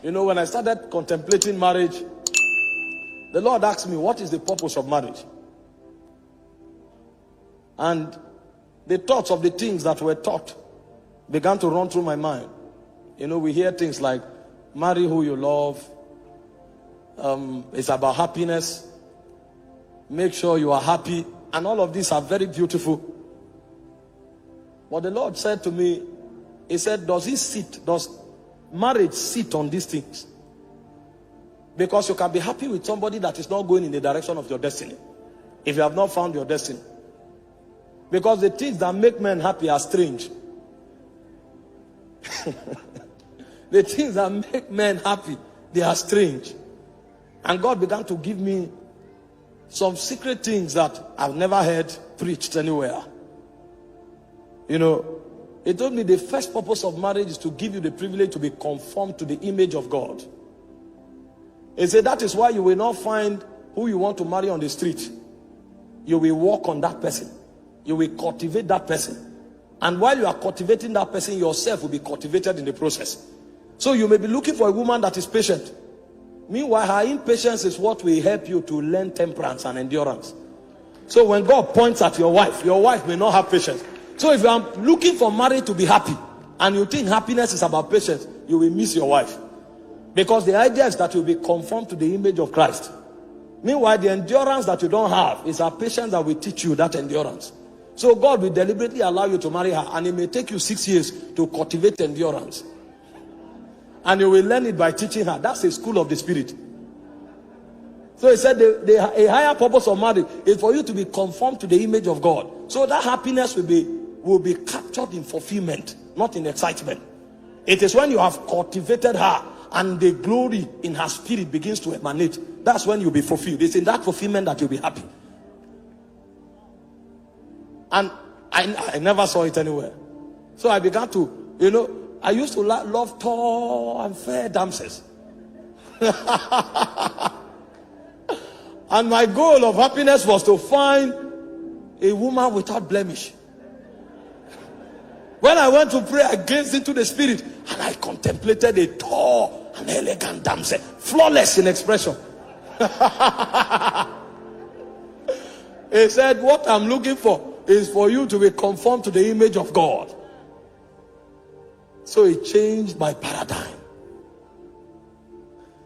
You know, when I started contemplating marriage, the Lord asked me, what is the purpose of marriage? And the thoughts of the things that were taught began to run through my mind. You know, we hear things like, marry who you love. It's about happiness. Make sure you are happy. And all of these are very beautiful. But the Lord said to me, he said, does marriage sit on these things? Because you can be happy with somebody that is not going in the direction of your destiny, if you have not found your destiny. Because the things that make men happy are strange. The things that make men happy, they are strange. And God began to give me some secret things that I've never heard preached anywhere. You know, he told me the first purpose of marriage is to give you the privilege to be conformed to the image of God. He said that is why you will not find who you want to marry on the street. You will walk on that person. You will cultivate that person. And while you are cultivating that person, yourself will be cultivated in the process. So you may be looking for a woman that is patient. Meanwhile, her impatience is what will help you to learn temperance and endurance. So when God points at your wife may not have patience. So if you are looking for marriage to be happy, and you think happiness is about patience, you will miss your wife. Because the idea is that you'll be conformed to the image of Christ. Meanwhile, the endurance that you don't have is a patience that will teach you that endurance. So God will deliberately allow you to marry her, and it may take you 6 years to cultivate endurance. And you will learn it by teaching her. That's a school of the spirit. So he said a higher purpose of marriage is for you to be conformed to the image of God. So that happiness will be captured in fulfillment, not in excitement. It is when you have cultivated her and the glory in her spirit begins to emanate. That's when you'll be fulfilled. It's in that fulfillment that you'll be happy. And I never saw it anywhere. So I began to, you know, I used to love tall and fair damsels. And my goal of happiness was to find a woman without blemish. When I went to pray, I gazed into the spirit and I contemplated a tall and elegant damsel, flawless in expression. He said, what I'm looking for is for you to be conformed to the image of God. So it changed my paradigm.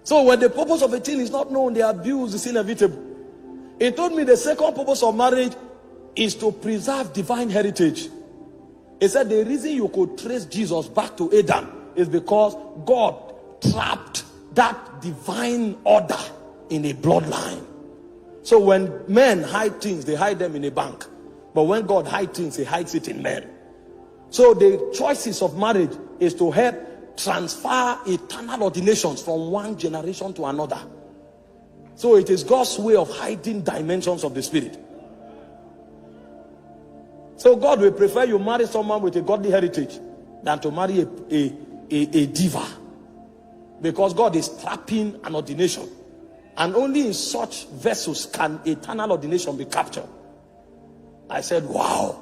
So when the purpose of a thing is not known, the abuse is inevitable. He told me the second purpose of marriage is to preserve divine heritage. He said the reason you could trace Jesus back to Adam is because God trapped that divine order in a bloodline. So when men hide things, they hide them in a bank. But when God hides things, he hides it in men. So the choices of marriage is to help transfer eternal ordinations from one generation to another. So it is God's way of hiding dimensions of the spirit. So God will prefer you marry someone with a godly heritage than to marry a diva. Because God is trapping an ordination. And only in such vessels can eternal ordination be captured. I said, wow.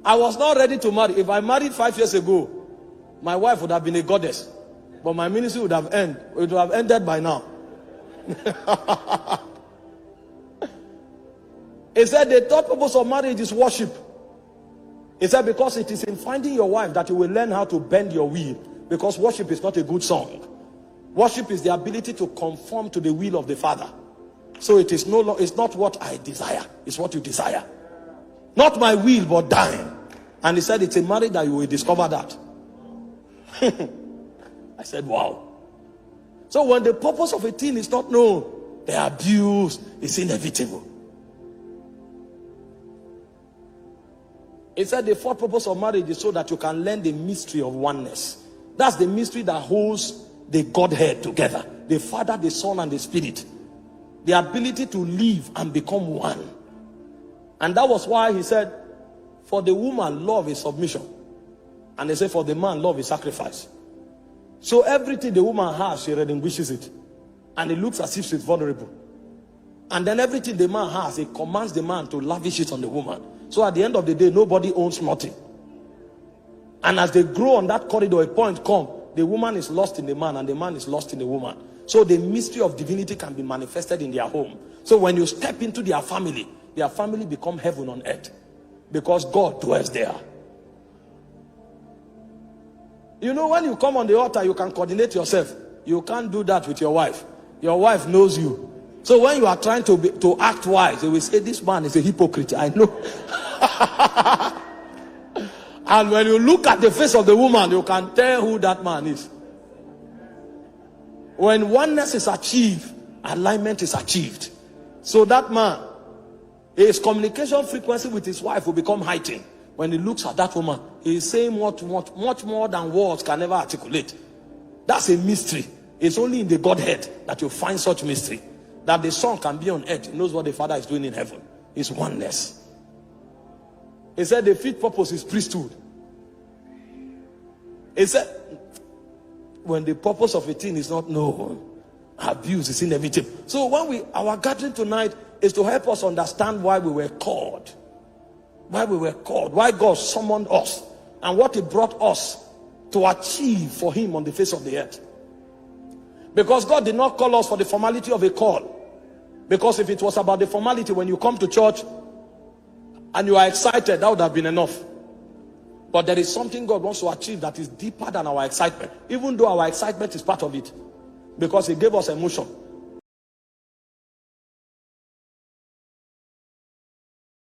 I was not ready to marry. If I married 5 years ago, my wife would have been a goddess. But my ministry would have ended by now. He said the third purpose of marriage is worship. He said because it is in finding your wife that you will learn how to bend your will. Because worship is not a good song. Worship is the ability to conform to the will of the Father. So it is it's not what I desire, it's what you desire. Not my will, but thine. And he said it's a marriage that you will discover that. I said, wow. So when the purpose of a thing is not known, the abuse is inevitable. He said the fourth purpose of marriage is so that you can learn the mystery of oneness. That's the mystery that holds the Godhead together. The Father, the Son, and the Spirit. The ability to live and become one. And that was why he said, for the woman, love is submission. And they say, for the man, love is sacrifice. So everything the woman has, she relinquishes it. And it looks as if she's vulnerable. And then everything the man has, it commands the man to lavish it on the woman. So at the end of the day, nobody owns nothing. And as they grow on that corridor, a point comes, the woman is lost in the man and the man is lost in the woman. So the mystery of divinity can be manifested in their home. So when you step into their family become heaven on earth, because God dwells there. You know, when you come on the altar, you can coordinate yourself. You can't do that with your wife. Your wife knows you. So when you are trying to act wise, they will say, this man is a hypocrite. I know. And when you look at the face of the woman, you can tell who that man is. When oneness is achieved, alignment is achieved. So that man, his communication frequency with his wife will become heightened. When he looks at that woman, he is saying much more than words can ever articulate. That's a mystery. It's only in the Godhead that you find such mystery. That the Son can be on earth. He knows what the Father is doing in heaven. It's oneness. He said the fifth purpose is priesthood. He said, when the purpose of a thing is not known, abuse is inevitable. So when our gathering tonight is to help us understand why we were called. Why we were called. Why God summoned us. And what He brought us to achieve for Him on the face of the earth. Because God did not call us for the formality of a call. Because if it was about the formality, when you come to church and you are excited, that would have been enough. But there is something God wants to achieve that is deeper than our excitement. Even though our excitement is part of it. Because He gave us emotion.